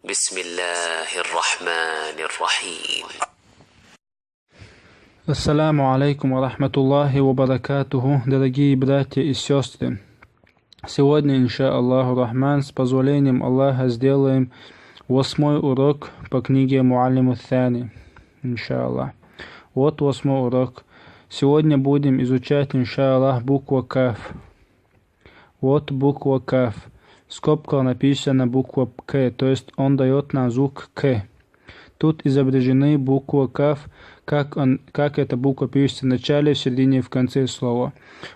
بسم الله الرحمن الرحيم. Ассаламу алейкум ва рахматуллахи ва баракатуху, дорогие братья и сестры. Сегодня, инша Аллаху Рахман, с позволением Аллаха, сделаем 8-й урок по книге Муаллиму Тхани, инша Аллах. Вот 8-й урок. Сегодня будем изучать, инша Аллах, буква Каф. Вот буква Каф. В скобках написана буква К, то есть он дает нам звук К. Тут изображены буква Каф, как эта буква пишется в начале, в середине и в конце слова.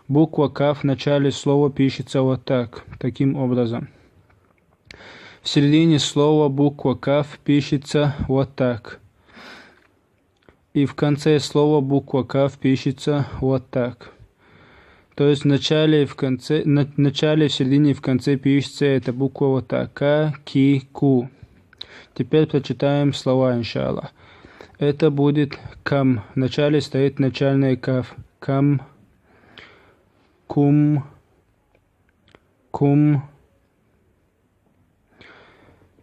Буква Каф в начале слова пишется вот так, таким образом. В середине слова буква Каф пишется вот так. И в конце слова буква Каф пишется вот так. То есть в начале, в середине и в конце пишется эта буква вот так. Ка, ки, ку. Теперь прочитаем слова, иншаллах. Это будет кам. В начале стоит начальный каф. Кам, кум, кум.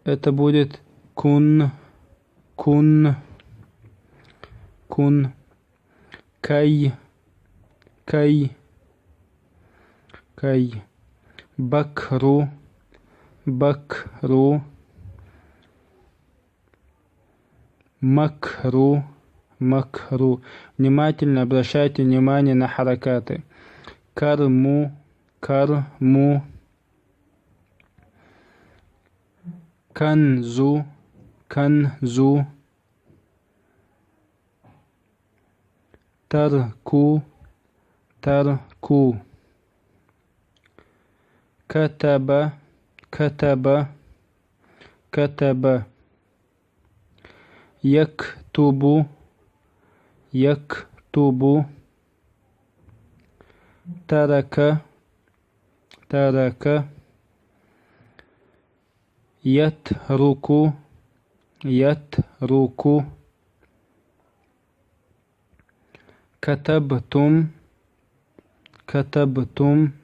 Это будет кун, кун, кун. Кай, кай, кай. Бакру, бакру. Макру, макру. Внимательно обращайте внимание на харакаты. Карму, карму. Канзу, канзу. Тарку, тарку. Катаба, катаба, катаба. Яктубу, яктубу. Тарака, тарака. Ятруку, ятруку. Катабтум, катабтум.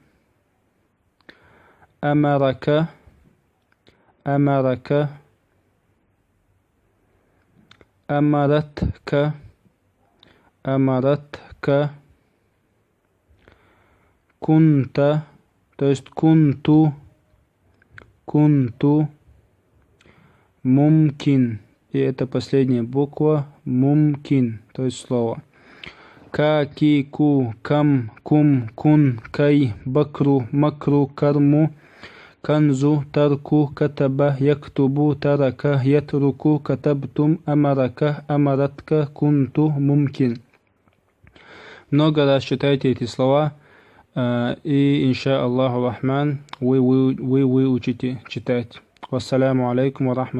Амарака, амарака. Амаратка, амаратка. Кунта, то есть кунту, кунту. Мумкин, и это последняя буква, мумкин, то есть слово. Ка, ки, ку, кам, кум, кун, кай, бакру, макру, карму. Канзу, тарку, катаба, яктубу, тарака, ятруку, катабтум, амарака, амаратка, кунту, мумкин. Много раз читайте эти слова, и, инша Аллаху Рахман, вы выучите читать. Вассаляму алейкум ва рахматуллахи.